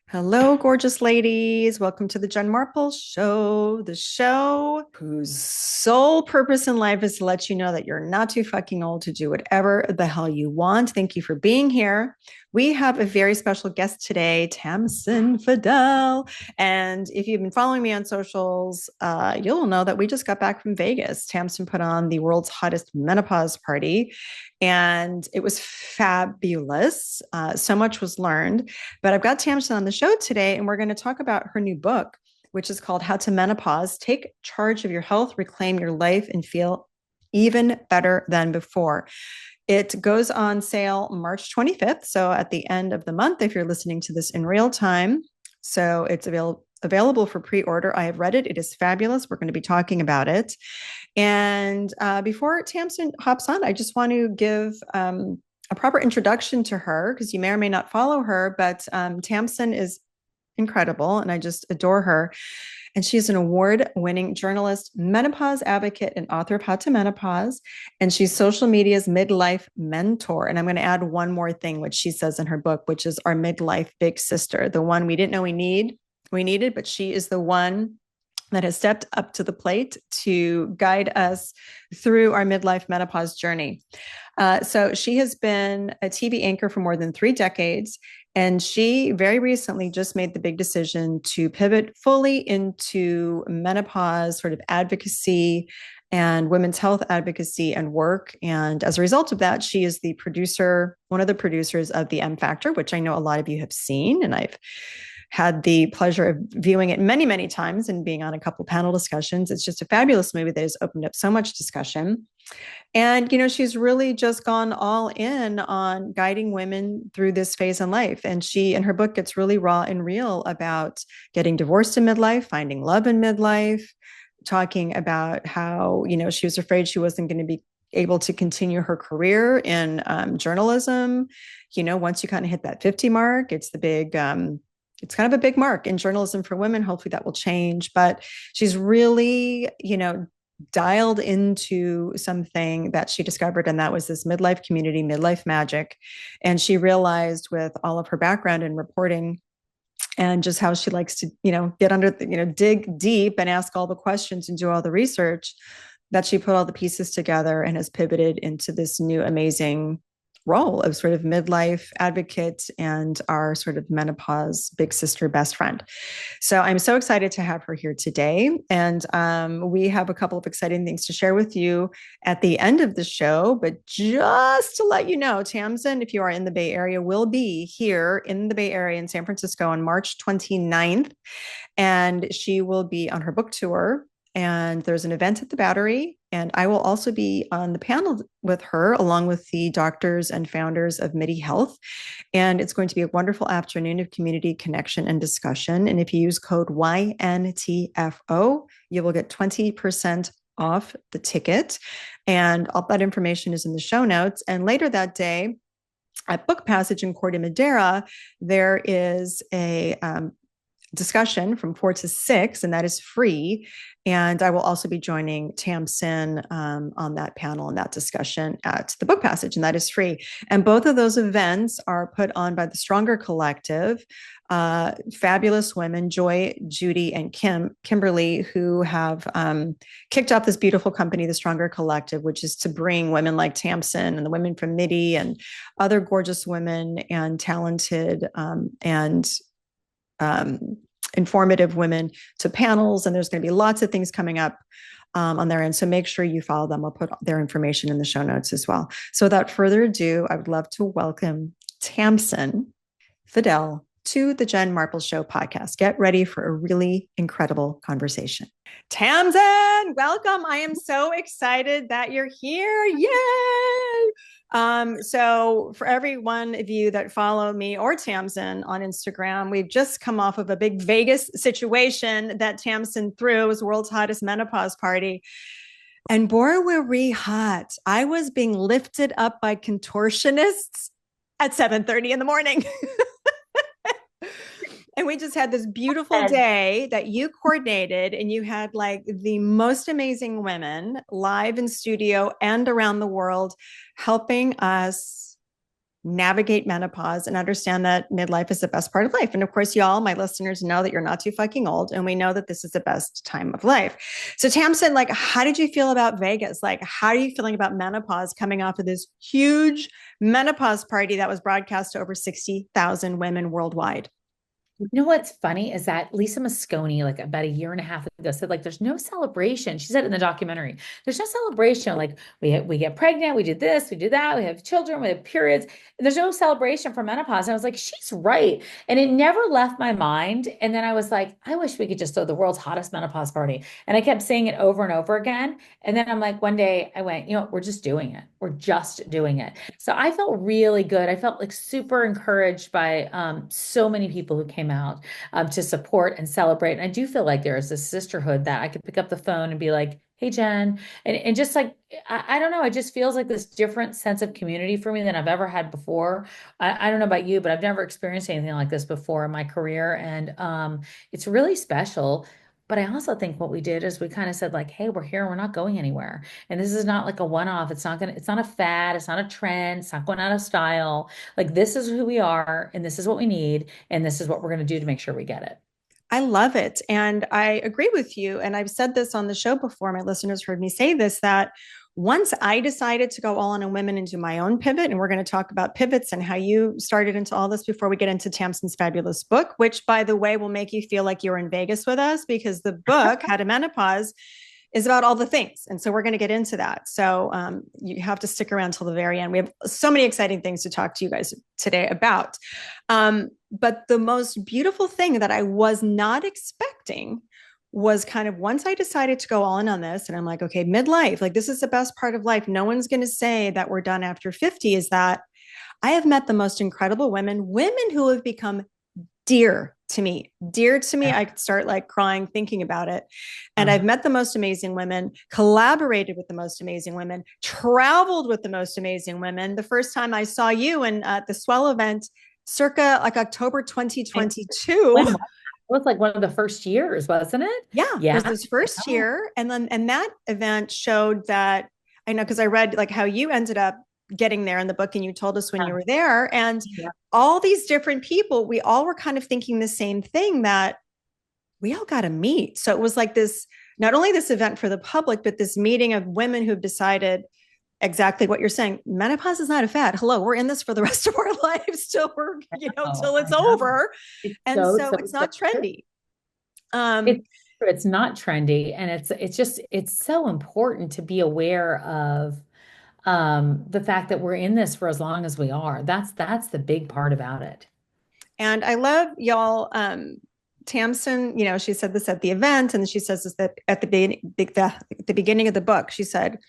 Hello, gorgeous ladies. Welcome to the Jen Marples Show, the show whose sole purpose in life is to let you know that you're not too fucking old to do whatever the hell you want. Thank you for being here. We have a very special guest today, Tamsen Fadal. And if you've been following me on socials, you'll know that we just got back from Vegas. Tamsen put on the world's hottest menopause party, and it was fabulous. So much was learned. But I've got Tamsen on the show today, and we're going to talk about her new book, which is called How to Menopause, Take Charge of Your Health, Reclaim Your Life, and Feel Even Better Than Before. It goes on sale March 25th. So at the end of the month, if you're listening to this in real time. So it's available for pre-order. I have read it. It is fabulous. We're going to be talking about it. And before Tamsen hops on, I just want to give a proper introduction to her, because you may or may not follow her, but Tamsen is incredible and I just adore her. And she's an award-winning journalist, menopause advocate, and author of How to Menopause. And she's social media's midlife mentor. And I'm going to add one more thing, which she says in her book, which is our midlife big sister, the one we didn't know we needed, but she is the one that has stepped up to the plate to guide us through our midlife menopause journey. So she has been a TV anchor for more than 3 decades, and she very recently just made the big decision to pivot fully into menopause sort of advocacy and women's health advocacy and work. And as a result of that, she is one of the producers of The M Factor, which I know a lot of you have seen, and I've had the pleasure of viewing it many, many times and being on a couple panel discussions. It's just a fabulous movie that has opened up so much discussion. And, she's really just gone all in on guiding women through this phase in life. And she, in her book, gets really raw and real about getting divorced in midlife, finding love in midlife, talking about how, she was afraid she wasn't going to be able to continue her career in journalism. Once you kind of hit that 50 mark, it's kind of a big mark in journalism for women. Hopefully that will change. But she's really, dialed into something that she discovered, and that was this midlife community, midlife magic. And she realized, with all of her background in reporting and just how she likes to, get under, dig deep and ask all the questions and do all the research, that she put all the pieces together and has pivoted into this new amazing role of sort of midlife advocate and our sort of menopause big sister best friend. So I'm so excited to have her here today. And we have a couple of exciting things to share with you at the end of the show. But just to let you know, Tamsen, if you are in the Bay Area, will be here in the Bay Area in San Francisco on March 29th. And she will be on her book tour. And there's an event at the Battery. And I will also be on the panel with her, along with the doctors and founders of MIDI Health. And it's going to be a wonderful afternoon of community connection and discussion. And if you use code YNTFO, you will get 20% off the ticket. And all that information is in the show notes. And later that day, at Book Passage in Corte Madera, there is a discussion from 4 to 6, and that is free. And I will also be joining Tamsen on that panel and that discussion at the Book Passage, and that is free. And both of those events are put on by the Stronger Collective, fabulous women, Joy, Judy, and Kimberly, who have kicked off this beautiful company, the Stronger Collective, which is to bring women like Tamsen and the women from MIDI and other gorgeous women and talented and informative women to panels. And there's going to be lots of things coming up on their end. So make sure you follow them. I'll put their information in the show notes as well. So without further ado, I would love to welcome Tamsen Fadal to the Jen Marples Show podcast. Get ready for a really incredible conversation. Tamsen, welcome. I am so excited that you're here. Yay! So for every one of you that follow me or Tamsen on Instagram, we've just come off of a big Vegas situation that Tamsen threw. It was the world's hottest menopause party. And boy, were we hot. I was being lifted up by contortionists at 7:30 in the morning. And we just had this beautiful day that you coordinated, and you had like the most amazing women live in studio and around the world helping us navigate menopause and understand that midlife is the best part of life. And of course, y'all, my listeners, know that you're not too fucking old. And we know that this is the best time of life. So Tamsen, like, how did you feel about Vegas? Like, how are you feeling about menopause coming off of this huge menopause party that was broadcast to over 60,000 women worldwide? You know what's funny is that Lisa Mosconi, like about a year and a half ago, said like there's no celebration. She said in the documentary, there's no celebration. Like we get pregnant, we do this, we do that, we have children, we have periods. And there's no celebration for menopause. And I was like, she's right. And it never left my mind. And then I was like, I wish we could just throw the world's hottest menopause party. And I kept saying it over and over again. And then I'm like, one day I went, we're just doing it. We're just doing it. So I felt really good. I felt like super encouraged by so many people who came out to support and celebrate. And I do feel like there is this sisterhood that I could pick up the phone and be like, hey, Jen. And just like, I don't know, it just feels like this different sense of community for me than I've ever had before. I don't know about you, but I've never experienced anything like this before in my career. And it's really special. But I also think what we did is we kind of said like, hey, we're here, we're not going anywhere. And this is not like a one-off. It's not a fad, it's not a trend, it's not going out of style. Like this is who we are, and this is what we need, and this is what we're going to do to make sure we get it. I love it. And I agree with you. And I've said this on the show before. My listeners heard me say this, that once I decided to go all in on women and do my own pivot, and we're going to talk about pivots and how you started into all this before we get into Tamsen's fabulous book, which, by the way, will make you feel like you're in Vegas with us because the book, How to Menopause, is about all the things. And so we're going to get into that. So you have to stick around till the very end. We have so many exciting things to talk to you guys today about. But the most beautiful thing that I was not expecting was kind of once I decided to go all in on this, and I'm like, okay, midlife, like this is the best part of life. No one's going to say that we're done after 50, is that I have met the most incredible women who have become dear to me, dear to me. Yeah. I could start like crying thinking about it. And I've met the most amazing women, collaborated with the most amazing women, traveled with the most amazing women. The first time I saw you in the Swell event, circa like October And 2022. when it was like one of the first years, wasn't it? Yeah, it Yeah. was this first year. And that event showed that I know because I read like how you ended up getting there in the book and you told us when you Yeah. were there. And Yeah. all these different people, we all were kind of thinking the same thing, that we all got to meet. So it was like this, not only this event for the public, but this meeting of women who've decided exactly what you're saying. Menopause is not a fad. Hello, we're in this for the rest of our lives till we're, Oh, till I it's know. over. It's And so, so so, it's so not true. trendy. Um, It's true. It's not trendy. And it's so important to be aware of the fact that we're in this for as long as we are. That's the big part about it. And I love y'all. Tamsen, she said this at the event, and she says this at the beginning of the book. She said,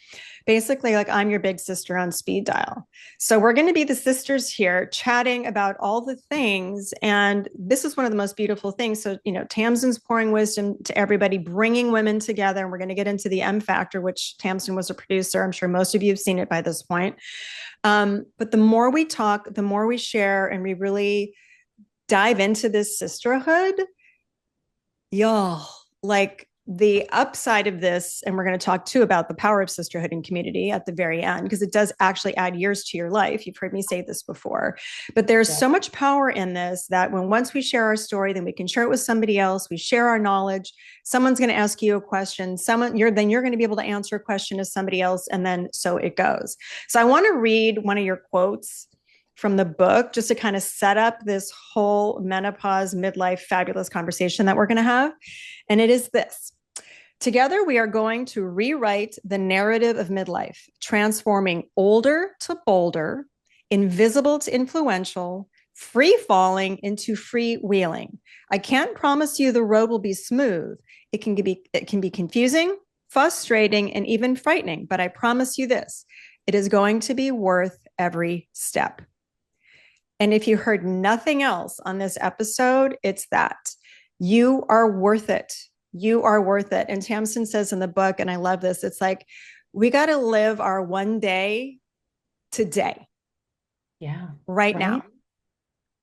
basically, like, I'm your big sister on speed dial. So we're going to be the sisters here chatting about all the things. And this is one of the most beautiful things. So, Tamsen's pouring wisdom to everybody, bringing women together. And we're going to get into the M Factor, which Tamsen was a producer. I'm sure most of you have seen it by this point. But the more we talk, the more we share, and we really dive into this sisterhood, y'all, like the upside of this, and we're going to talk too about the power of sisterhood and community at the very end, because it does actually add years to your life. You've heard me say this before, but there's Yeah. so much power in this that once we share our story, then we can share it with somebody else. We share our knowledge. Someone's going to ask you a question. You're going to be able to answer a question to somebody else. And then so it goes. So I want to read one of your quotes from the book just to kind of set up this whole menopause, midlife, fabulous conversation that we're going to have. And it is this: together, we are going to rewrite the narrative of midlife, transforming older to bolder, invisible to influential, free falling into freewheeling. I can't promise you the road will be smooth. It can be confusing, frustrating, and even frightening, but I promise you this: it is going to be worth every step. And if you heard nothing else on this episode, it's that you are worth it. You are worth it. And Tamsen says in the book, and I love this, it's like, we got to live our one day today, Yeah. right Right. now.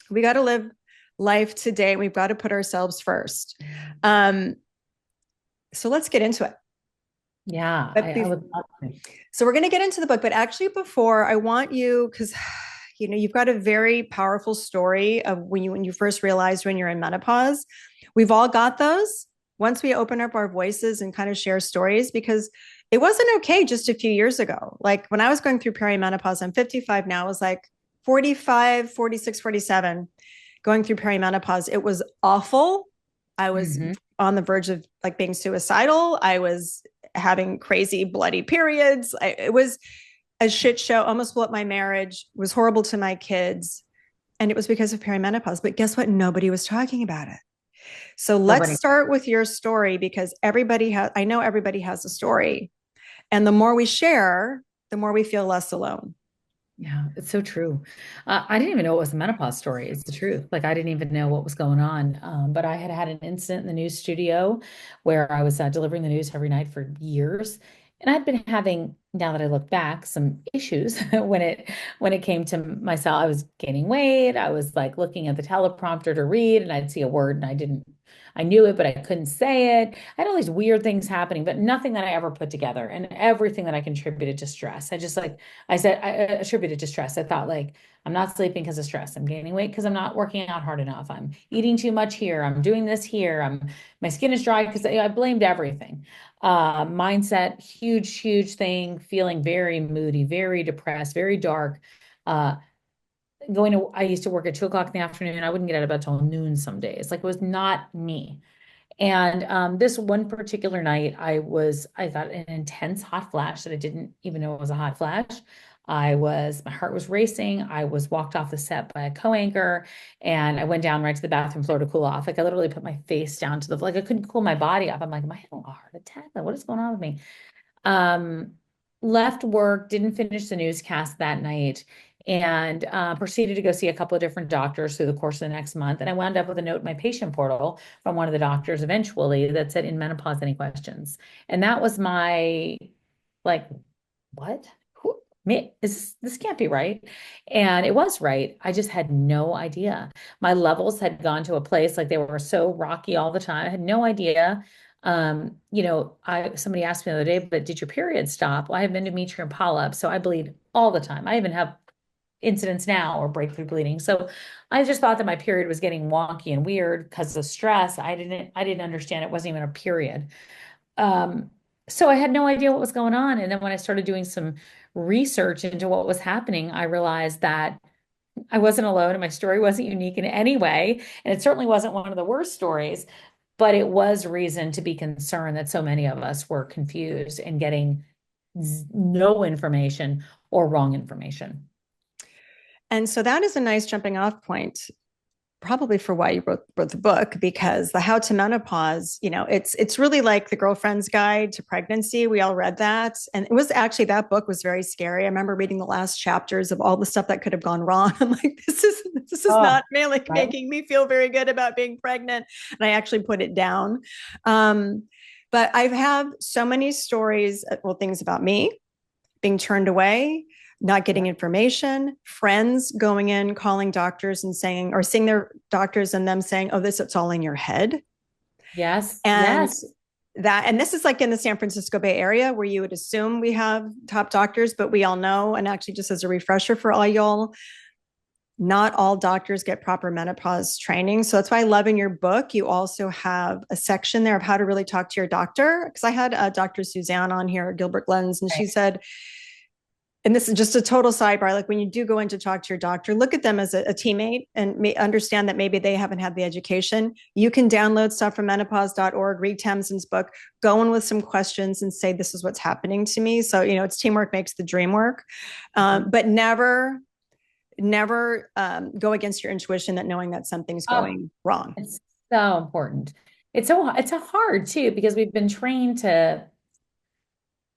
We got to live life today. We've got to put ourselves first. Um, so let's get into it. Yeah. But I would love to. so we're going to get into the book, but actually, before, I want you, because You've got a very powerful story of when you first realized when you're in menopause. We've all got those once we open up our voices and kind of share stories, because it wasn't okay just a few years ago. Like when I was going through perimenopause, I'm 55 now, it was like 45, 46, 47, going through perimenopause. It was awful. I was Hmm. on the verge of like being suicidal. I was having crazy bloody periods. It was a shit show, almost blew up my marriage, was horrible to my kids. And it was because of perimenopause. But guess what? Nobody was talking about it. So let's Nobody. start with your story, because I know everybody has a story. And the more we share, the more we feel less alone. Yeah, it's so true. I didn't even know it was a menopause story. It's the truth. Like I didn't even know what was going on. But I had had an incident in the news studio where I was delivering the news every night for years, and I'd been having, now that I look back, some issues when it came to myself. I was gaining weight. I was like looking at the teleprompter to read, and I'd see a word, and I knew it, but I couldn't say it. I had all these weird things happening, but nothing that I ever put together, and everything that I contributed to stress. I said, I attributed to stress. I thought, like, I'm not sleeping because of stress. I'm gaining weight because I'm not working out hard enough. I'm eating too much here. I'm doing this here. My skin is dry because I blamed everything. Mindset, huge, huge thing. Feeling very moody, very depressed, very dark. Uh, I used to work at 2 o'clock in the afternoon. I wouldn't get out of bed till noon some days. Like it was not me. And this one particular night, I got an intense hot flash that I didn't even know it was a hot flash. My heart was racing. I was walked off the set by a co-anchor, and I went down right to the bathroom floor to cool off. Like I literally put my face down to like I couldn't cool my body off. I'm like, am I having a heart attack? Like, what is going on with me? Um, Left work, didn't finish the newscast that night, and proceeded to go see a couple of different doctors through the course of the next month. And I wound up with a note in my patient portal from one of the doctors eventually that said, "In menopause, any questions?" And that was my, like, what? Who, me? This can't be right. And it was right. I just had no idea. My levels had gone to a place like they were so rocky all the time. I had no idea. Somebody asked me the other day, but did your period stop? Well, I have endometrial polyps, so I bleed all the time. I even have incidents now or breakthrough bleeding. So I just thought that my period was getting wonky and weird because of stress. I didn't understand it wasn't even a period. Um, so I had no idea what was going on. And then when I started doing some research into what was happening, I realized that I wasn't alone and my story wasn't unique in any way. And it certainly wasn't one of the worst stories, but it was reason to be concerned that so many of us were confused and getting no information or wrong information. And so that is a nice jumping off point, probably for why you wrote the book, because the How to Menopause, it's really like the girlfriend's guide to pregnancy. We all read that, and it was actually, that book was very scary. I remember reading the last chapters of all the stuff that could have gone wrong. I'm like, this is Oh, not like right. making me feel very good about being pregnant, and I actually put it down. um, but I have so many stories, well, things about me being turned away, not getting information, friends going in, calling doctors and saying, or seeing their doctors and them saying, oh, it's all in your head. Yes, And yes. and this is like in the San Francisco Bay Area, where you would assume we have top doctors, but we all know, and actually just as a refresher for all y'all, not all doctors get proper menopause training. So that's why I love in your book, you also have a section there of how to really talk to your doctor. Because I had Dr. Suzanne on here, Gilbert Lenz, and she said, and this is just a total sidebar, like when you do go in to talk to your doctor, look at them as a teammate and understand that maybe they haven't had the education. You can download stuff from menopause.org, read Tamsen's book, go in with some questions and say, this is what's happening to me. So, it's teamwork makes the dream work. Mhm. But never go against your intuition, that knowing that something's Oh, going wrong. it's so important. It's a hard too because we've been trained to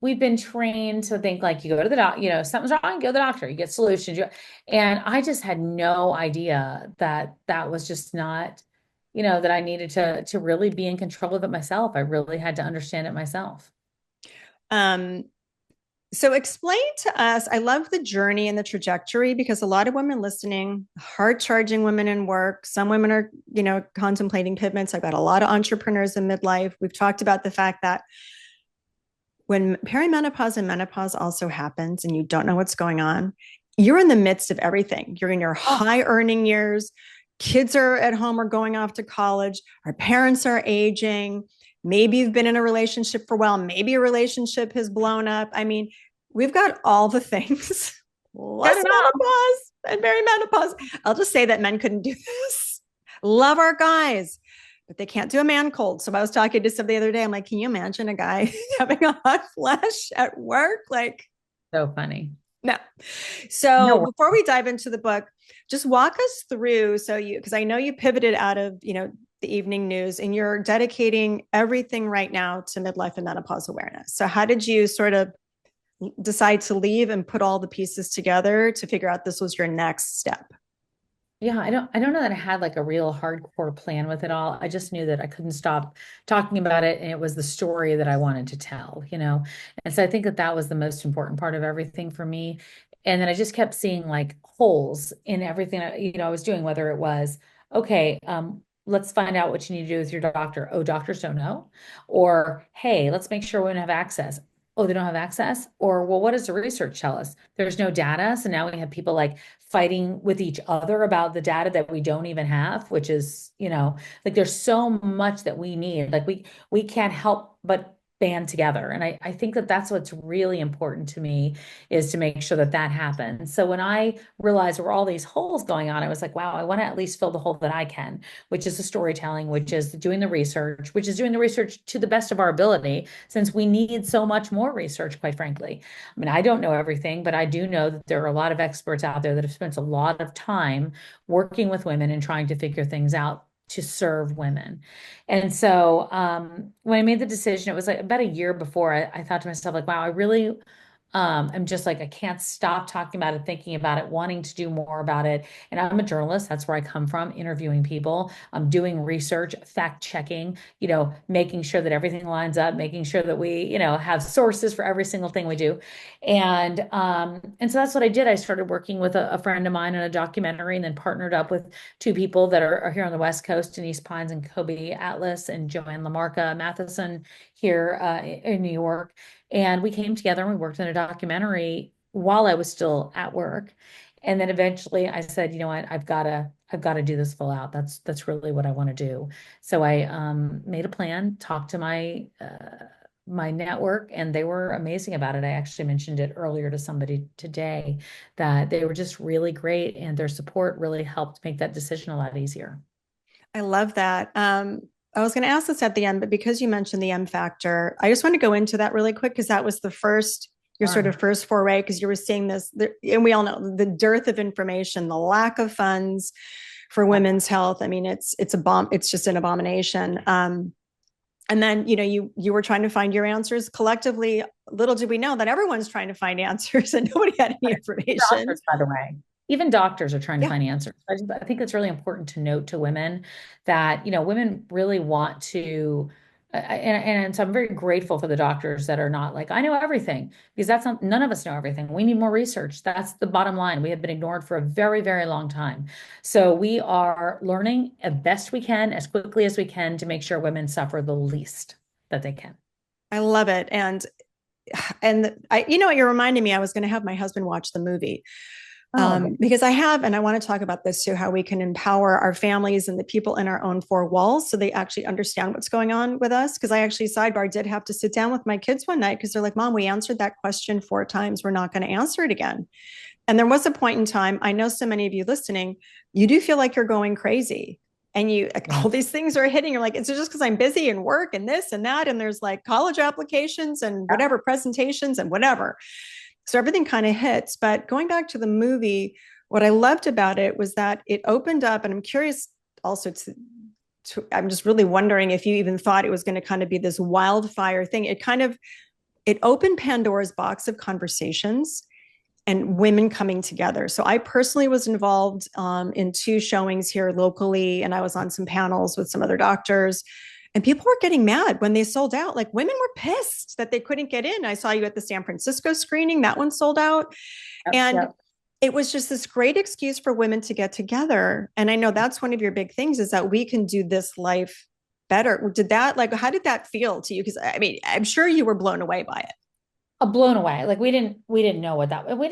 think like you go to the doc, something's wrong, go to the doctor, you get solutions. And I just had no idea that that was just not, that I needed to really be in control of it myself. I really had to understand it myself. Um, So explain to us, I love the journey and the trajectory, because a lot of women listening, hard charging women in work, some women are, contemplating pivots. I've got a lot of entrepreneurs in midlife. We've talked about the fact that when perimenopause and menopause also happens and you don't know what's going on, you're in the midst of everything. You're in your Oh, high earning years. Kids are at home or going off to college. Our parents are aging. Maybe you've been in a relationship for a while. Maybe a relationship has blown up. I mean, we've got all the things, got less it all. menopause and perimenopause. I'll just say that men couldn't do this. Love our guys, but they can't do a man cold. So I was talking to somebody the other day. I'm like, can you imagine a guy having a hot flash at work? Like, So funny. no. So No. before we dive into the book, just walk us through. So you, because I know you pivoted out of, the evening news and you're dedicating everything right now to midlife and menopause awareness. So how did you sort of decide to leave and put all the pieces together to figure out this was your next step? Yeah, I don't know that I had like a real hardcore plan with it all. I just knew that I couldn't stop talking about it and it was the story that I wanted to tell, you know. And so I think that that was the most important part of everything for me. And then I just kept seeing like holes in everything I was doing, whether it was, okay, let's find out what you need to do with your doctor. Oh, doctors don't know. Or, hey, let's make sure women have access. Oh, they don't have access? Or, well, what does the research tell us? There's no data. So now we have people like fighting with each other about the data that we don't even have, which is, like there's so much that we need. Like we can't help but band together. And I think that that's what's really important to me is to make sure that that happens. So when I realized there were all these holes going on, I was like, wow, I want to at least fill the hole that I can, which is the storytelling, which is doing the research, which is doing the research to the best of our ability, since we need so much more research, quite frankly. I mean, I don't know everything, but I do know that there are a lot of experts out there that have spent a lot of time working with women and trying to figure things out to serve women. And so when I made the decision, it was like about a year before I thought to myself, like, wow, I really I'm just like, I can't stop talking about it, thinking about it, wanting to do more about it. And I'm a journalist. That's where I come from, interviewing people. I'm doing research, fact checking, making sure that everything lines up, making sure that we, have sources for every single thing we do. And so that's what I did. I started working with a friend of mine on a documentary and then partnered up with two people that are here on the West Coast, Denise Pines and Kobe Atlas and Joanne Lamarca Matheson here in New York. And we came together and we worked on a documentary while I was still at work. And then eventually I said, you know what, I've got to do this full out. That's really what I want to do. So I made a plan, talked to my network, and they were amazing about it. I actually mentioned it earlier to somebody today that they were just really great, and their support really helped make that decision a lot easier. I love that. I was going to ask this at the end, but because you mentioned the M factor, I just want to go into that really quick because that was your sort Sure. of first foray because you were seeing this, and we all know the dearth of information, the lack of funds for Yep. women's health. I mean, it's a bomb. It's just an abomination. And then you were trying to find your answers collectively. Little did we know that everyone's trying to find answers, and nobody had any information. Doctors, by the way. Even doctors are trying to Yeah, find answers. I think it's really important to note to women that, women really want to, and so I'm very grateful for the doctors that are not like, I know everything, because that's not, none of us know everything. We need more research. That's the bottom line. We have been ignored for a very, very long time. So we are learning as best we can, as quickly as we can to make sure women suffer the least that they can. I love it. And I, what you're reminding me, I was going to have my husband watch the movie Oh, because and I want to talk about this too, how we can empower our families and the people in our own four walls so they actually understand what's going on with us. Because I actually, sidebar, did have to sit down with my kids one night because they're like, Mom, we answered that question 4 times. We're not going to answer it again. And there was a point in time, I know so many of you listening, you do feel like you're going crazy. And you, like, yeah. all these things are hitting. You're like, it's just because I'm busy and work and this and that. And there's like college applications and whatever presentations and whatever. So everything kind of hits. But going back to the movie, what I loved about it was that it opened up, and I'm curious also I'm just really wondering if you even thought it was going to kind of be this wildfire thing. It opened Pandora's box of conversations and women coming together. So I personally was involved in 2 showings here locally, and I was on some panels with some other doctors. And people were getting mad when they sold out. Like, women were pissed that they couldn't get in. I saw you at the San Francisco screening, that one sold out. Yep, And yep. it was just this great excuse for women to get together. And I know that's one of your big things is that we can do this life better. How did that feel to you? Because I mean, I'm sure you were blown away by it. blown away. Like we didn't know what that we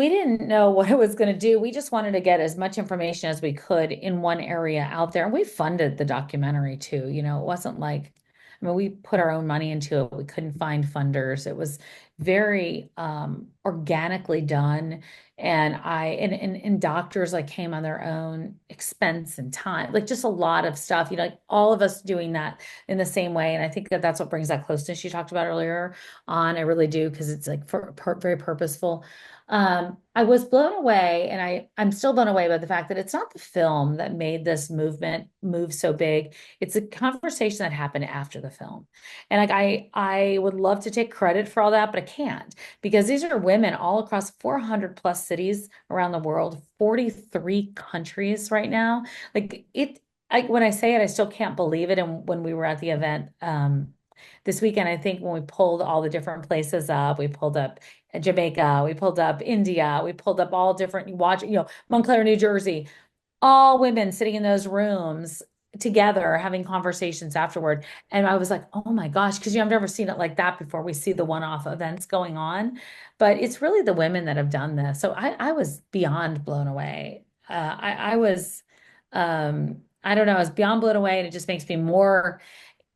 didn't know what it was going to do. We just wanted to get as much information as we could in one area out there. And we funded the documentary too. You know, it wasn't like, I mean, we put our own money into it. We couldn't find funders. It was very organically done. And doctors like came on their own expense and time, like just a lot of stuff, you know, like all of us doing that in the same way. And I think that that's what brings that closeness you talked about earlier on. I really do because it's like very purposeful. I was blown away, and I'm still blown away by the fact that it's not the film that made this movement move so big. It's a conversation that happened after the film, and like I would love to take credit for all that, but I can't because these are women all across 400 plus cities around the world, 43 countries right now. Like it. When I say it, I still can't believe it. And when we were at the event, this weekend, I think when we pulled all the different places up, we pulled up Jamaica, we pulled up India, we pulled up all different, Montclair, New Jersey, all women sitting in those rooms together having conversations afterward. And I was like, oh my gosh, because I've never seen it like that before. We see the one-off events going on, but it's really the women that have done this. So I was beyond blown away. I was, I don't know, I was beyond blown away, and it just makes me more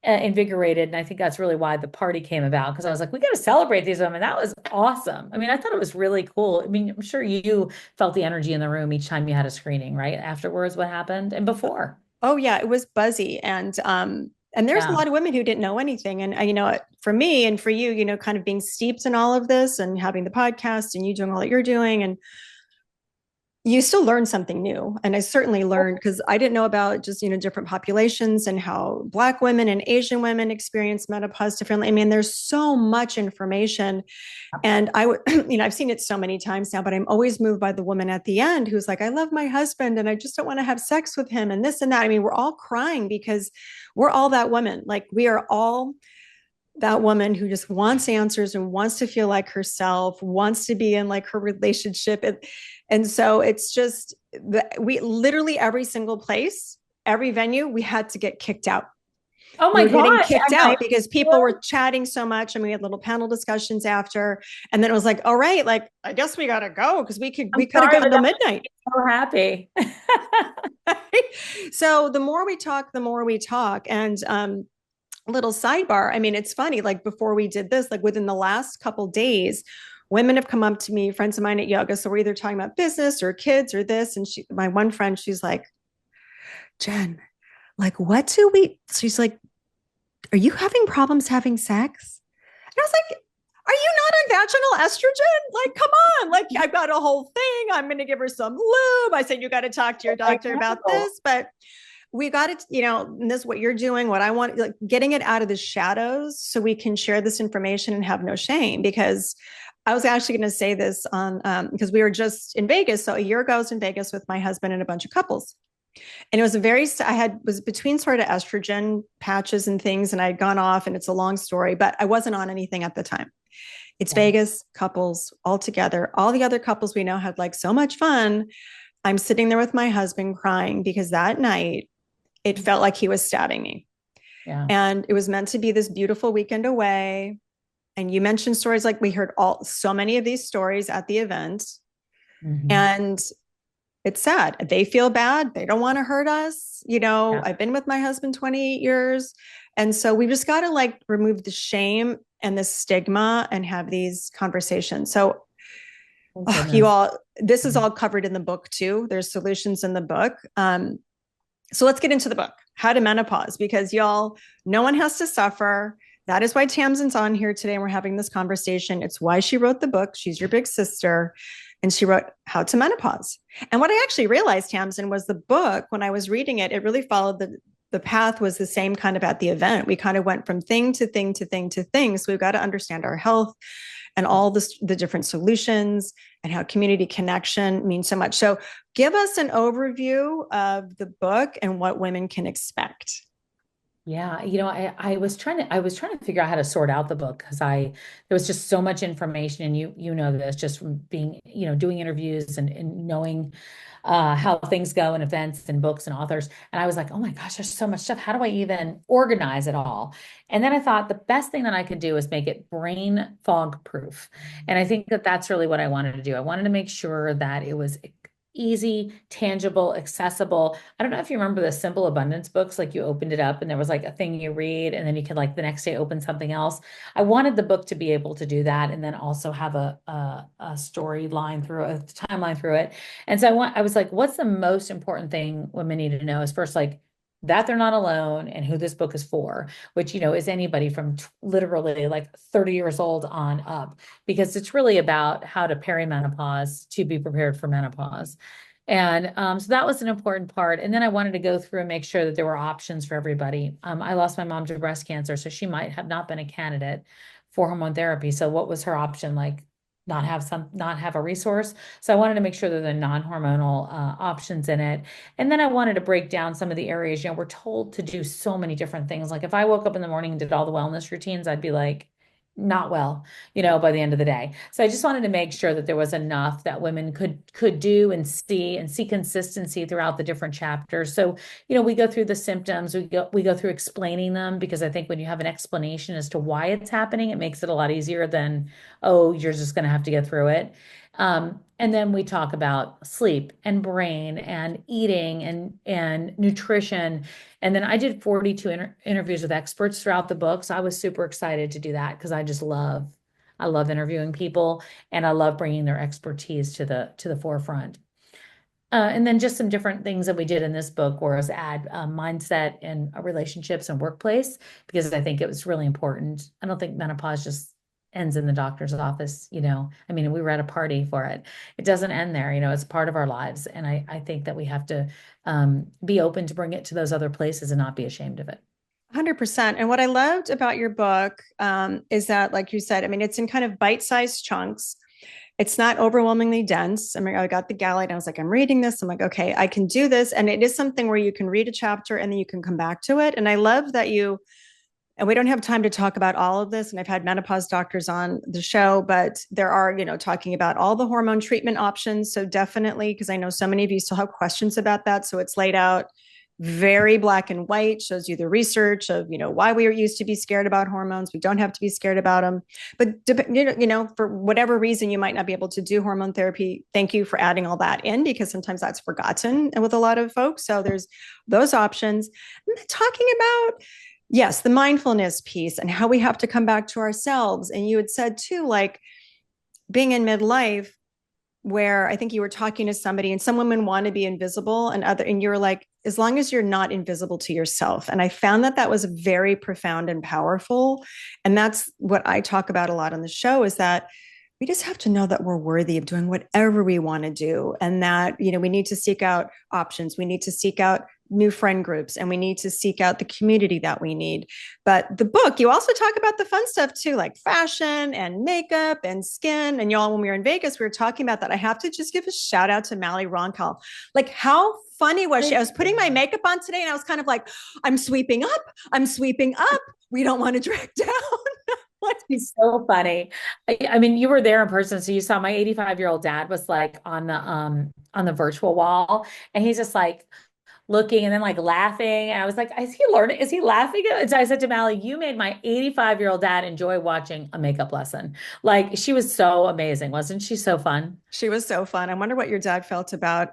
invigorated. And I think that's really why the party came about because I was like, we got to celebrate these women. That was awesome. I mean, I thought it was really cool. I mean, I'm sure you felt the energy in the room each time you had a screening, right? Afterwards, what happened and before. Oh yeah, it was buzzy, and there's a Yeah. lot of women who didn't know anything. And you know, for me and for you, you know, kind of being steeped in all of this and having the podcast and you doing all that you're doing, and you still learn something new. And I certainly learned because I didn't know about just, you know, different populations and how Black women and Asian women experience menopause differently. I mean, there's so much information. And I would, you know, I've seen it so many times now, but I'm always moved by the woman at the end who's like, I love my husband and I just don't want to have sex with him and this and that. I mean, we're all crying because we're all that woman. Like we are all that woman who just wants answers and wants to feel like herself, wants to be in like her relationship. And so it's just we literally every single place, every venue, we had to get kicked out. Oh We my were getting gosh. kicked I know. out because people were chatting so much and we had little panel discussions after. And then it was like, all right, like I guess we gotta go because I'm we could have sorry, gone but till that midnight. makes me so happy. So the more we talk, the more we talk. And little sidebar, I mean, it's funny, like before we did this, like within the last couple days, women have come up to me, friends of mine at yoga. So we're either talking about business or kids or this. And my one friend, she's like, Jen, like, what do we, she's like, are you having problems having sex? And I was like, are you not on vaginal estrogen? Like, come on. Like, I've got a whole thing. I'm going to give her some lube. I said, you got to talk to your I doctor about know. this. But we got it, you know, and this is what you're doing, what I want, like getting it out of the shadows so we can share this information and have no shame. Because I was actually going to say this on, because we were just in Vegas. So a year ago, I was in Vegas with my husband and a bunch of couples. And it was was between sort of estrogen patches and things, and I had gone off, and it's a long story, but I wasn't on anything at the time. It's Yeah. Vegas, couples all together. All the other couples we know had like so much fun. I'm sitting there with my husband crying because that night it felt like he was stabbing me. Yeah. And it was meant to be this beautiful weekend away. And you mentioned stories like we heard so many of these stories at the event. Mhm. And it's sad. They feel bad. They don't want to hurt us. You know, Yeah. I've been with my husband 28 years. And so we just got to like remove the shame and the stigma and have these conversations. So, Thank oh, you goodness. all, this is all covered in the book too. There's solutions in the book. So let's get into the book, How to Menopause, because y'all, no one has to suffer. That is why Tamsen's on here today and we're having this conversation. It's why she wrote the book. She's your big sister. And she wrote How to Menopause. And what I actually realized, Tamsen, was the book, when I was reading it, it really followed the path was the same kind of at the event. We kind of went from thing to thing to thing to thing. So we've got to understand our health and all the different solutions and how community connection means so much. So give us an overview of the book and what women can expect. Yeah, I was trying to figure out how to sort out the book because there was just so much information, and you know this just from being, doing interviews and knowing how things go in events and books and authors. And I was like, oh my gosh, there's so much stuff. How do I even organize it all? And then I thought the best thing that I could do is make it brain fog proof. And I think that that's really what I wanted to do. I wanted to make sure that it was easy, tangible, accessible. I don't know if you remember the Simple Abundance books, like you opened it up and there was like a thing you read and then you could like the next day open something else. I wanted the book to be able to do that and then also have a storyline through a timeline through it. And so I was like, what's the most important thing women need to know is first, like, that they're not alone and who this book is for, which, is anybody from literally like 30 years old on up, because it's really about how to perimenopause to be prepared for menopause. And so that was an important part. And then I wanted to go through and make sure that there were options for everybody. I lost my mom to breast cancer, so she might have not been a candidate for hormone therapy. So what was her option? Like, not have a resource. So I wanted to make sure that there are non-hormonal options in it. And then I wanted to break down some of the areas, we're told to do so many different things. Like if I woke up in the morning and did all the wellness routines, I'd be like, not well, by the end of the day. So I just wanted to make sure that there was enough that women could do and see consistency throughout the different chapters. So, we go through the symptoms, we go through explaining them, because I think when you have an explanation as to why it's happening, it makes it a lot easier than, oh, you're just going to have to get through it. And then we talk about sleep and brain and eating and nutrition. And then I did 42 interviews with experts throughout the book. So I was super excited to do that because I love interviewing people and I love bringing their expertise to the forefront. And then just some different things that we did in this book was add mindset and relationships and workplace, because I think it was really important. I don't think menopause just ends in the doctor's office. I mean, we were at a party for it. It doesn't end there. It's part of our lives. And I think that we have to be open to bring it to those other places and not be ashamed of it. 100%. And what I loved about your book is that, like you said, I mean, it's in kind of bite-sized chunks. It's not overwhelmingly dense. I mean, I got the galley and I was like, I'm reading this. I'm like, okay, I can do this. And it is something where you can read a chapter and then you can come back to it. And I love that and we don't have time to talk about all of this. And I've had menopause doctors on the show, but there are, talking about all the hormone treatment options. So definitely, because I know so many of you still have questions about that. So it's laid out very black and white, shows you the research of, why we used to be scared about hormones. We don't have to be scared about them. But, for whatever reason, you might not be able to do hormone therapy. Thank you for adding all that in, because sometimes that's forgotten with a lot of folks. So there's those options. Talking about, yes, the mindfulness piece and how we have to come back to ourselves. And you had said too, like being in midlife, where I think you were talking to somebody and some women want to be invisible and you're like, as long as you're not invisible to yourself. And I found that was very profound and powerful. And that's what I talk about a lot on the show, is that we just have to know that we're worthy of doing whatever we want to do, and that, we need to seek out options. We need to seek out new friend groups, and we need to seek out the community that we need. But the book, you also talk about the fun stuff too, like fashion and makeup and skin. And y'all, when we were in Vegas, we were talking about that. I have to just give a shout out to Mally Roncal. Like, how funny was she? I was putting my makeup on today and I was kind of like, I'm sweeping up. I'm sweeping up. We don't want to drag down. He's so funny. I mean, you were there in person, so you saw my 85-year-old dad was like on the virtual wall, and he's just like looking and then like laughing. And I was like, is he learning? Is he laughing? And so I said to Mally, you made my 85-year-old dad enjoy watching a makeup lesson. Like, she was so amazing. Wasn't she so fun? She was so fun. I wonder what your dad felt about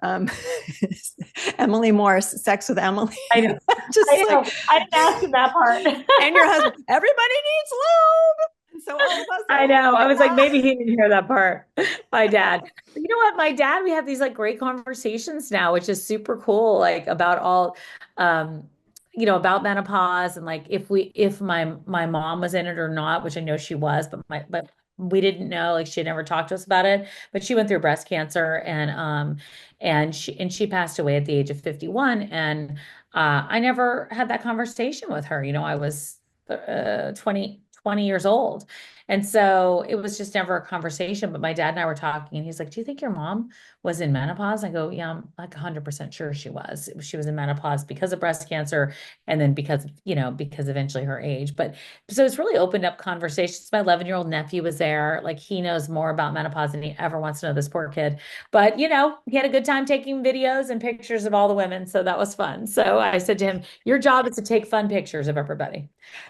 Emily Morse, Sex with Emily. I know. Just I know. like, I didn't ask him that part. and your husband, everybody needs lube. And so all of us are I know. I like, was like, ah. maybe he didn't hear that part. My dad. But you know what? My dad, we have these like great conversations now, which is super cool, like about all about menopause and like if my mom was in it or not, which I know she was, but we didn't know, like she had never talked to us about it. But she went through breast cancer and she passed away at the age of 51. And I never had that conversation with her. I was 20 years old. And so it was just never a conversation. But my dad and I were talking, and he's like, "Do you think your mom was in menopause?" I go, "Yeah, I'm like 100% sure she was. She was in menopause because of breast cancer, and then because of, because eventually her age." But so it's really opened up conversations. My 11-year-old nephew was there. Like, he knows more about menopause than he ever wants to know, this poor kid. But, he had a good time taking videos and pictures of all the women. So that was fun. So I said to him, "Your job is to take fun pictures of everybody."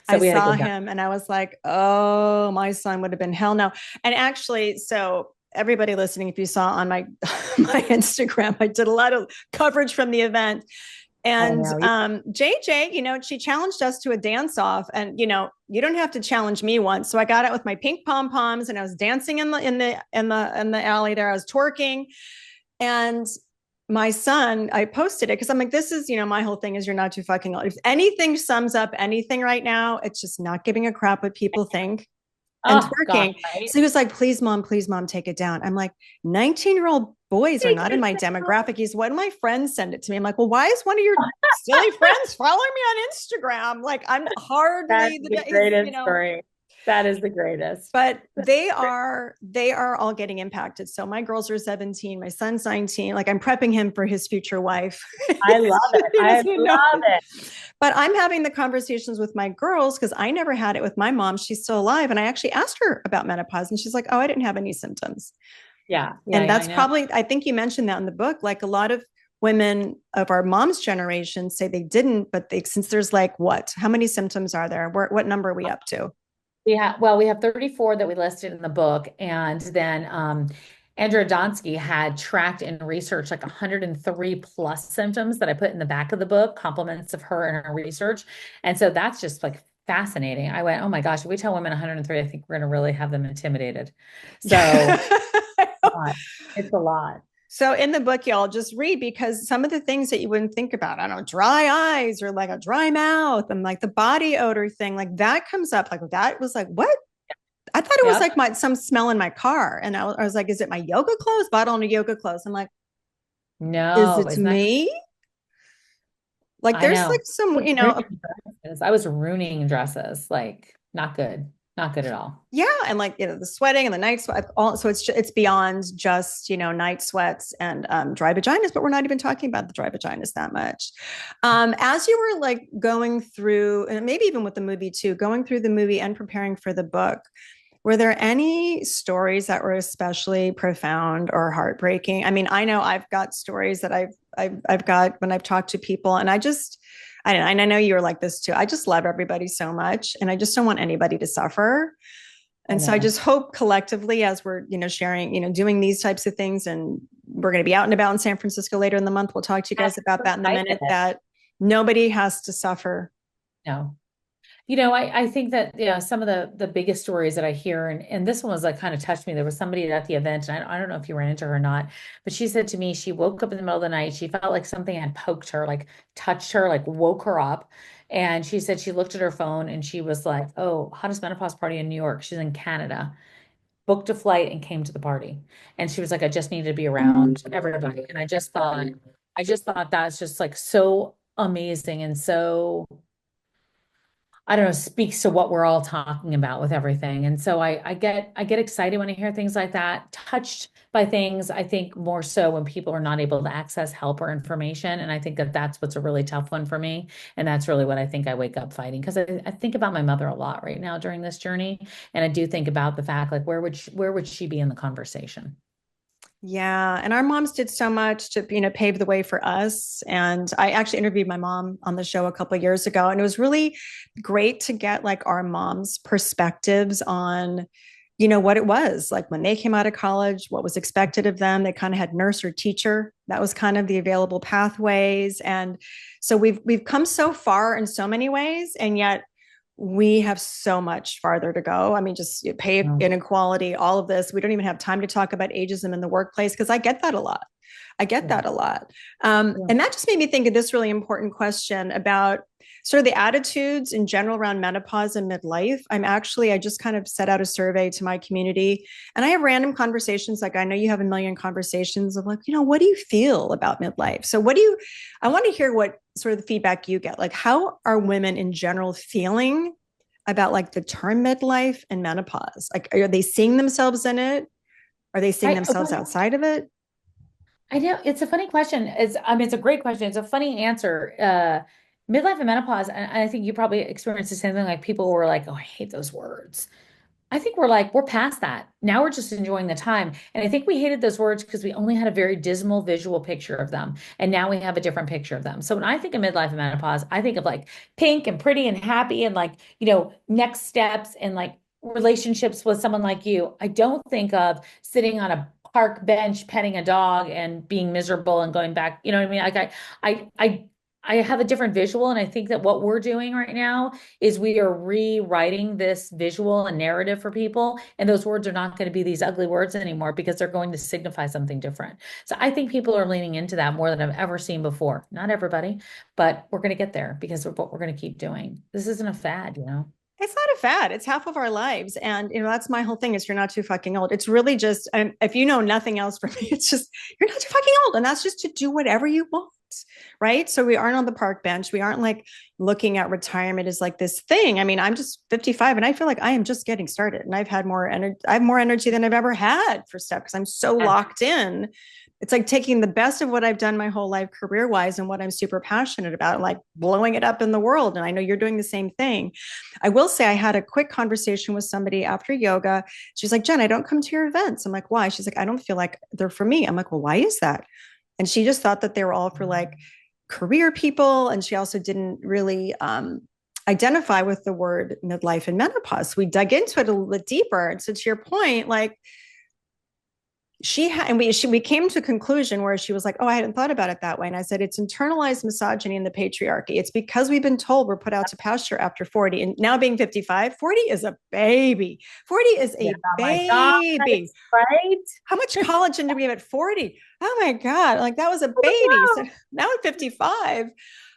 So I we had a saw good time. him and I was like, oh, my son would have been hell no. And actually, so everybody listening, if you saw on my my Instagram, I did a lot of coverage from the event. I And know. JJ, she challenged us to a dance off, and you don't have to challenge me once. So I got out with my pink pom poms, and I was dancing in the alley there. I was twerking, and my son, I posted it because I'm like, this is, my whole thing is you're not too fucking old. If anything sums up anything right now, it's just not giving a crap what people think and Oh gosh, twerking. right? So he was like, please, mom, take it down. I'm like, 19-year-old boys are Take not in it my down. demographic. He's one of my friends send it to me. I'm like, well, why is one of your silly friends following me on Instagram? Like, I'm That's hardly the greatest story. That is the greatest. but they are all getting impacted. So my girls are 17, my son's 19. Like, I'm prepping him for his future wife. I love it. He I doesn't know. love it. But I'm having the conversations with my girls because I never had it with my mom. She's still alive. And I actually asked her about menopause, and she's like, oh, I didn't have any symptoms. Yeah, yeah, And yeah, I that's know. probably, I think you mentioned that in the book. Like, a lot of women of our mom's generation say they didn't, but since there's like what? How many symptoms are there? What number are we up to? We have 34 that we listed in the book, and then Andrew Adonsky had tracked and researched like 103 plus symptoms that I put in the back of the book, compliments of her and her research. And so that's just like fascinating. I went, oh my gosh, if we tell women 103, I think we're going to really have them intimidated. So it's a lot. So in the book, y'all just read, because some of the things that you wouldn't think about, I don't know, dry eyes or like a dry mouth and like the body odor thing, like that comes up. Like, that was like, what? I thought it was Yep. like some smell in my car. And I was like, is it my yoga clothes? Bought on a yoga clothes. I'm like, is No, it isn't that? me? Like, I there's like know. some, I was ruining dresses. Like, not good. Not good at all. yeah, and like, the sweating and the night sweat, all, so it's beyond just night sweats and dry vaginas, but we're not even talking about the dry vaginas that much. As you were like going through, and maybe even with the movie too, going through the movie and preparing for the book, were there any stories that were especially profound or heartbreaking? I mean, I know I've got stories that I've got when I've talked to people, and I don't know, and I know you're like this too. I just love everybody so much, and I just don't want anybody to suffer. I And so I know. just hope collectively, as we're, sharing, doing these types of things, and we're going to be out and about in San Francisco later in the month. We'll talk to you I'm guys about so that in a minute, excited. that nobody has to suffer. No. I think that, some of the biggest stories that I hear, and this one was like kind of touched me. There was somebody at the event, and I don't know if you ran into her or not, but she said to me, she woke up in the middle of the night. She felt like something had poked her, like touched her, like woke her up. And she said she looked at her phone and she was like, oh, hottest menopause party in New York. She's in Canada, booked a flight and came to the party. And she was like, I just needed to be around everybody. And I just thought that's just like so amazing and so, I don't know, speaks to what we're all talking about with everything. And so I get excited when I hear things like that, touched by things. I think more so when people are not able to access help or information. And I think that that's what's a really tough one for me. And that's really what I think I wake up fighting, because I think about my mother a lot right now during this journey. And I do think about the fact, like, where would she be in the conversation? Yeah, and our moms did so much to, pave the way for us. And I actually interviewed my mom on the show a couple of years ago, and it was really great to get like our moms' perspectives on, what it was like when they came out of college, what was expected of them. They kind of had nurse or teacher. That was kind of the available pathways. And so we've come so far in so many ways, and yet we have so much farther to go. I mean, just pay No. inequality, all of this. We don't even have time to talk about ageism in the workplace, because I get that a lot. I get Yeah. that a lot. Yeah. And that just made me think of this really important question about sort of the attitudes in general around menopause and midlife. I just kind of set out a survey to my community, and I have random conversations. Like, I know you have a million conversations of like, what do you feel about midlife? So I want to hear what sort of the feedback you get. Like, how are women in general feeling about like the term midlife and menopause? Like, are they seeing themselves in it? Are they seeing themselves Well, outside of it? I know it's a funny question. I mean, it's a great question. It's a funny answer. Midlife and menopause, and I think you probably experienced the same thing. Like people were like, "Oh, I hate those words." I think we're past that. Now we're just enjoying the time. And I think we hated those words because we only had a very dismal visual picture of them. And now we have a different picture of them. So when I think of midlife and menopause, I think of like pink and pretty and happy and like, next steps and like relationships with someone like you. I don't think of sitting on a park bench petting a dog and being miserable and going back. You know what I mean? Like I have a different visual, and I think that what we're doing right now is we are rewriting this visual and narrative for people. And those words are not going to be these ugly words anymore because they're going to signify something different. So I think people are leaning into that more than I've ever seen before. Not everybody, but we're going to get there because of what we're going to keep doing. This isn't a fad. It's not a fad. It's half of our lives. And, that's my whole thing is you're not too fucking old. It's really just, if you know nothing else from me, it's just, you're not too fucking old. And that's just to do whatever you want. Right. So we aren't on the park bench. We aren't like looking at retirement as like this thing. I mean, I'm just 55 and I feel like I am just getting started and I've had more energy. I have more energy than I've ever had for stuff because I'm so locked in. It's like taking the best of what I've done my whole life career wise and what I'm super passionate about, and like blowing it up in the world. And I know you're doing the same thing. I will say I had a quick conversation with somebody after yoga. She's like, Jen, I don't come to your events. I'm like, why? She's like, I don't feel like they're for me. I'm like, well, why is that? And she just thought that they were all for like career people. And she also didn't really identify with the word midlife and menopause. So we dug into it a little bit deeper. And so to your point, like we came to a conclusion where she was like, oh, I hadn't thought about it that way. And I said, it's internalized misogyny and the patriarchy. It's because we've been told we're put out to pasture after 40. And now being 55, 40 is a baby. 40 is Yeah, a oh my God, baby. right? How much collagen do we have at 40? Oh my God. Like that was a baby. So now at 55,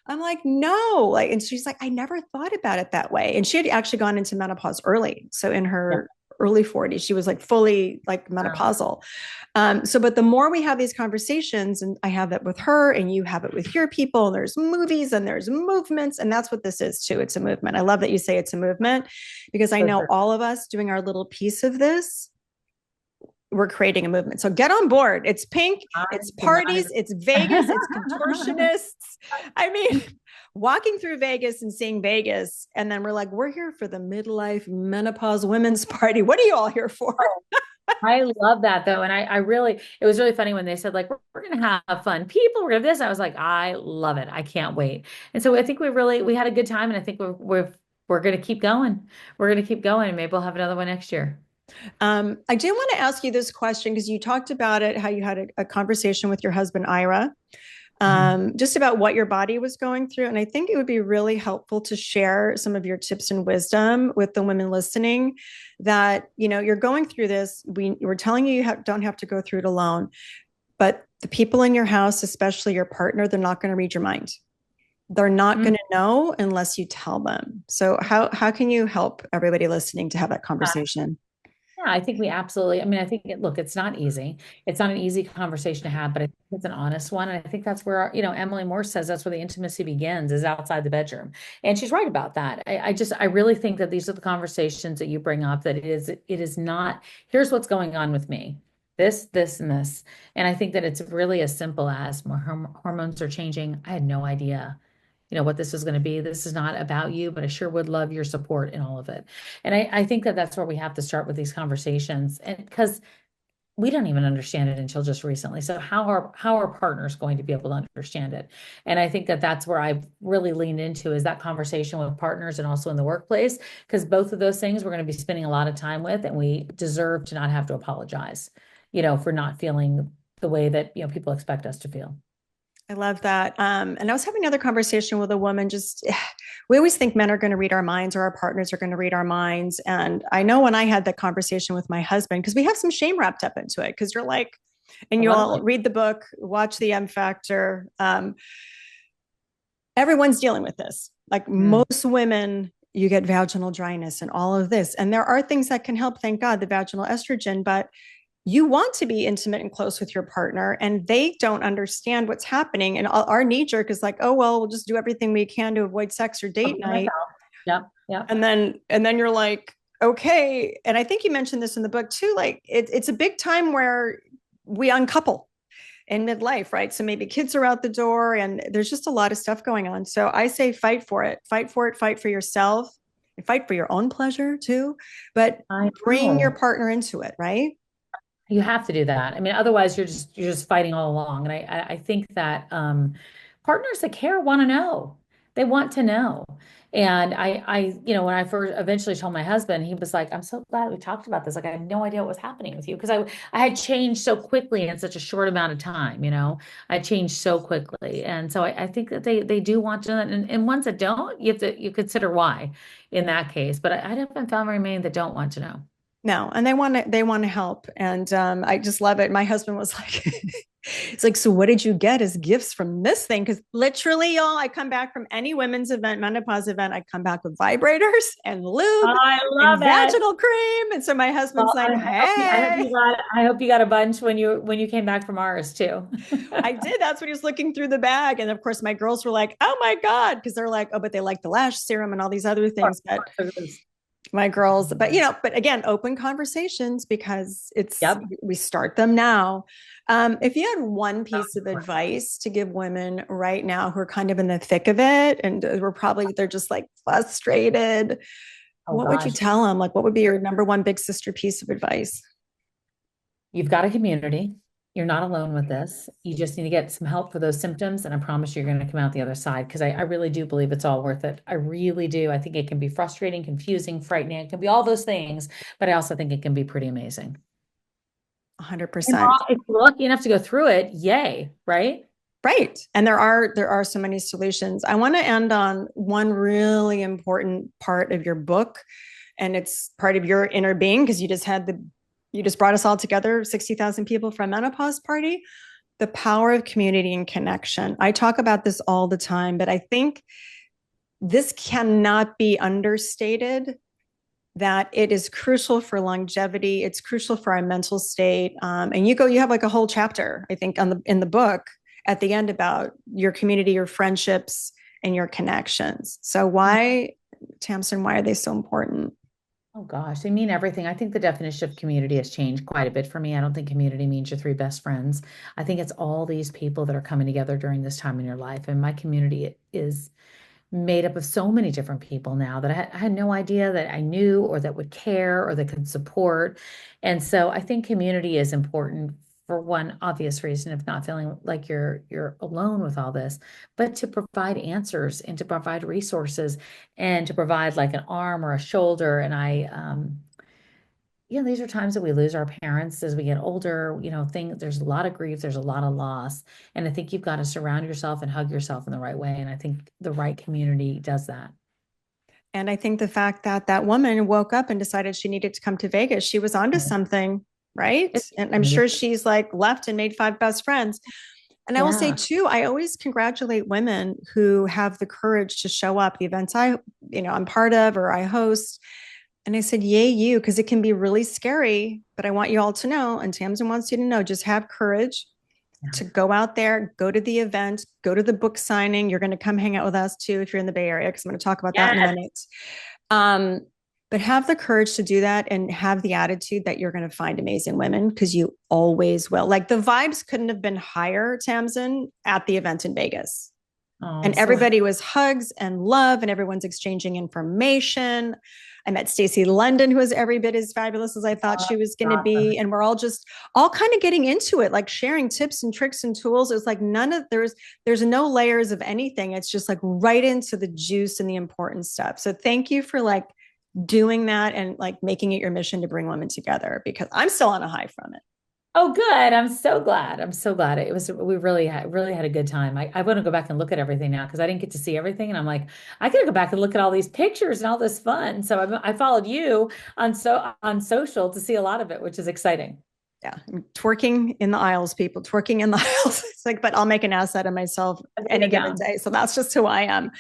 I'm like, no. Like, and she's like, I never thought about it that way. And she had actually gone into menopause early. So in Yeah. her early 40s, she was like fully like Wow. menopausal. But the more we have these conversations, and I have that with her, and you have it with your people, and there's movies and there's movements, and that's what this is too. It's a movement. I love that you say it's a movement because I For know sure. all of us doing our little piece of this, we're creating a movement. So get on board. It's pink, I it's cannot parties, it's Vegas, it's contortionists. I mean, walking through Vegas and seeing Vegas, and then we're like, we're here for the midlife menopause women's party. What are you all here for? I love that though. And I really, it was really funny when they said like, we're going to have fun. People, we're going to this. I was like, I love it. I can't wait. And so I think we had a good time. And I think we're going to keep going. We're going to keep going. And maybe we'll have another one next year. I do want to ask you this question because you talked about it, how you had a conversation with your husband, Ira, Mhm. just about what your body was going through. And I think it would be really helpful to share some of your tips and wisdom with the women listening that, you're going through this. We're telling you don't have to go through it alone, but the people in your house, especially your partner, they're not going to read your mind. They're not Mhm. going to know unless you tell them. So how can you help everybody listening to have that conversation? Yeah, I think we absolutely, I mean, I think look, it's not easy. It's not an easy conversation to have, but I think it's an honest one. And I think that's where, Emily Morse says that's where the intimacy begins is outside the bedroom. And she's right about that. I really think that these are the conversations that you bring up, that it is not, here's what's going on with me. This, and this. And I think that it's really as simple as my hormones are changing. I had no idea what this is going to be. This is not about you, but I sure would love your support in all of it. And I think that that's where we have to start with these conversations. And because we don't even understand it until just recently. So how are partners going to be able to understand it? And I think that that's where I've really leaned into is that conversation with partners and also in the workplace, because both of those things we're going to be spending a lot of time with, and we deserve to not have to apologize, for not feeling the way that, people expect us to feel. I love that. And I was having another conversation with a woman. Just we always think men are going to read our minds or our partners are going to read our minds. And I know when I had that conversation with my husband, because we have some shame wrapped up into it, because you're like, and A lot of you'll shame. read the book, watch the M Factor. Everyone's dealing with this. Like Mm. most women, you get vaginal dryness and all of this. And there are things that can help, thank God, the vaginal estrogen, but you want to be intimate and close with your partner, and they don't understand what's happening. And our knee jerk is like, oh, well, we'll just do everything we can to avoid sex or I'll date be night. myself. Yep. Yeah. And then you're like, okay. And I think you mentioned this in the book too. Like it's a big time where we uncouple in midlife, right? So maybe kids are out the door and there's just a lot of stuff going on. So I say fight for it, fight for it, fight for yourself, and fight for your own pleasure too. But I bring your know. partner into it, right? You have to do that. I mean, otherwise you're just fighting all along. And I think that partners that care want to know. They want to know. And when I first eventually told my husband, he was like, "I'm so glad we talked about this. Like, I had no idea what was happening with you because I had changed so quickly in such a short amount of time. I changed so quickly, and so I think that they do want to know that. And ones that don't, you consider why in that case. But I haven't found very many that don't want to know. No, and they want to help. And I just love it. My husband was like, it's like, so what did you get as gifts from this thing? Because literally, y'all, I come back from any women's event, menopause event, I come back with vibrators and lube I and love it. vaginal cream. And so my husband's Well, like, hey, I hope you got a bunch when you came back from ours too. I did. That's what he was looking through the bag. And of course, my girls were like, oh my God. Because they're like, oh, but they like the lash serum and all these other things. But It is. my girls, but again, open conversations because Yep. we start them now. If you had one piece of advice to give women right now who are kind of in the thick of it and they're just like frustrated, Oh what would you gosh. tell them? Like, what would be your number one big sister piece of advice? You've got a community. You're not alone with this. You just need to get some help for those symptoms, and I promise you're going to come out the other side because I really do believe it's all worth it. I really do. I think it can be frustrating, confusing, frightening. It can be all those things, but I also think it can be pretty amazing. And 100%. if you're lucky enough to go through it, yay, right? Right. And there are so many solutions. I want to end on one really important part of your book, and it's part of your inner being because you just brought us all together, 60,000 people for a menopause party. The power of community and connection. I talk about this all the time, but I think this cannot be understated that it is crucial for longevity. It's crucial for our mental state. And you have like a whole chapter, I think, in the book at the end about your community, your friendships, and your connections. So why, Tamsen, why are they so important? Oh gosh, they mean everything. I think the definition of community has changed quite a bit for me. I don't think community means your three best friends. I think it's all these people that are coming together during this time in your life. And my community is made up of so many different people now that I had no idea that I knew or that would care or that could support. And so I think community is important for one obvious reason of not feeling like you're alone with all this, but to provide answers and to provide resources and to provide like an arm or a shoulder. And these are times that we lose our parents as we get older. There's a lot of grief, there's a lot of loss. And I think you've got to surround yourself and hug yourself in the right way. And I think the right community does that. And I think the fact that that woman woke up and decided she needed to come to Vegas, she was onto something, right? It's And I'm sure she's like left and made five best friends. And I will say yeah. too, I always congratulate women who have the courage to show up the events I'm part of or I host. And I said, yay, you, because it can be really scary. But I want you all to know, and Tamsin wants you to know, just have courage to go out there, go to the event, go to the book signing. You're going to come hang out with us too if you're in the Bay Area, because I'm going to talk about that in a Yes. minute. Um, but have the courage to do that and have the attitude that you're going to find amazing women because you always will. Like the vibes couldn't have been higher, Tamsin, at the event in Vegas. Oh, And everybody was hugs and love, and everyone's exchanging information. I met Stacey London, who was every bit as fabulous as I thought she was going to awesome. be. And we're all kind of getting into it, like sharing tips and tricks and tools. It's like there's no layers of anything. It's just like right into the juice and the important stuff. So thank you for like doing that and like making it your mission to bring women together because I'm still on a high from it. Oh, good. I'm so glad. I'm so glad. We really had a good time. I want to go back and look at everything now because I didn't get to see everything. And I'm like, I gotta go back and look at all these pictures and all this fun. So I followed you on social to see a lot of it, which is exciting. Yeah, I'm twerking in the aisles, people twerking in the aisles. It's like, but I'll make an ass out of myself I've any it given down. day. So that's just who I am.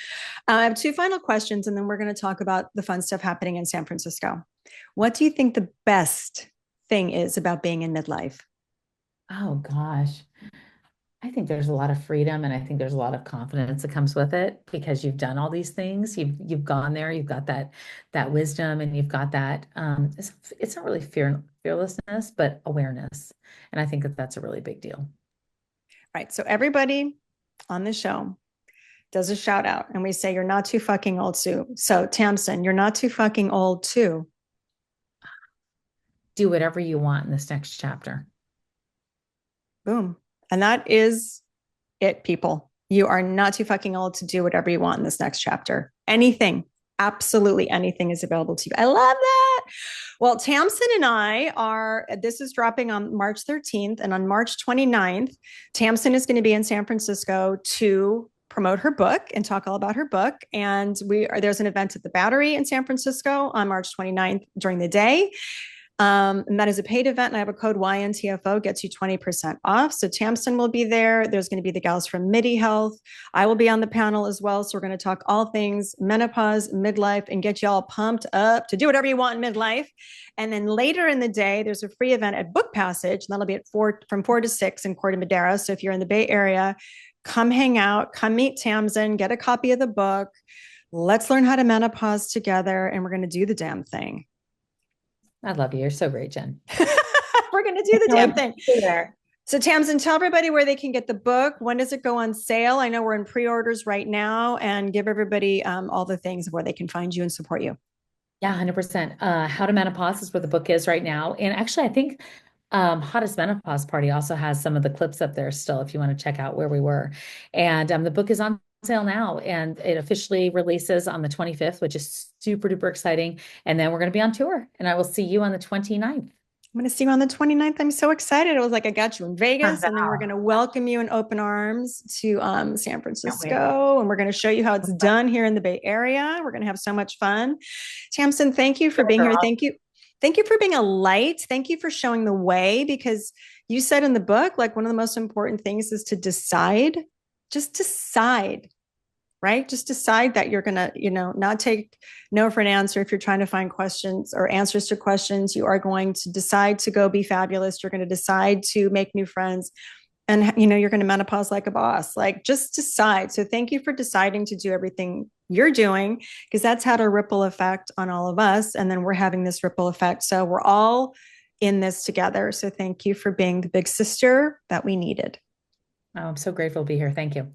I have two final questions, and then we're going to talk about the fun stuff happening in San Francisco. What do you think the best thing is about being in midlife? Oh gosh. I think there's a lot of freedom and I think there's a lot of confidence that comes with it because you've done all these things. You've gone there, you've got that wisdom and you've got that it's not really fearlessness, but awareness. And I think that that's a really big deal. Right. So everybody on the show does a shout out and we say, you're not too fucking old, Sue. So Tamsen, you're not too fucking old too. Do whatever you want in this next chapter. Boom. And that is it, people. You are not too fucking old to do whatever you want in this next chapter. Anything, absolutely anything is available to you. I love that. Well, Tamsen and I are, this is dropping on March 13th. And on March 29th, Tamsen is going to be in San Francisco to promote her book and talk all about her book. And there's an event at the Battery in San Francisco on March 29th during the day. And that is a paid event. And I have a code YNTFO, gets you 20% off. So Tamsen will be there. There's going to be the gals from MIDI Health. I will be on the panel as well. So we're going to talk all things menopause, midlife, and get you all pumped up to do whatever you want in midlife. And then later in the day, there's a free event at Book Passage. And that'll be at from 4 to 6 in Corte Madera. So if you're in the Bay Area, come hang out, come meet Tamsen, get a copy of the book. Let's learn how to menopause together. And we're going to do the damn thing. I love you. You're so great, Jen. We're going to do the damn thing. So Tamsen, tell everybody where they can get the book. When does it go on sale? I know we're in pre-orders right now, and give everybody all the things of where they can find you and support you. Yeah, 100%. How to Menopause is where the book is right now. And actually, I think Hottest Menopause Party also has some of the clips up there still if you want to check out where we were. And the book is on sale now and it officially releases on the 25th, which is super duper exciting. And then we're going to be on tour and I will see you on the 29th. I'm going to see you on the 29th. I'm so excited. I was like, I got you in Vegas, and then we're going to welcome you in open arms to San Francisco, and we're going to show you how it's done here in the Bay Area. We're going to have so much fun. Tamsen, thank you for being here. Thank you. Thank you for being a light. Thank you for showing the way, because you said in the book, like, one of the most important things is to decide. Just decide. Right? Just decide that you're going to, not take no for an answer. If you're trying to find questions or answers to questions, you are going to decide to go be fabulous. You're going to decide to make new friends, and, you're going to menopause like a boss. Like, just decide. So thank you for deciding to do everything you're doing, because that's had a ripple effect on all of us. And then we're having this ripple effect. So we're all in this together. So thank you for being the big sister that we needed. Oh, I'm so grateful to be here. Thank you.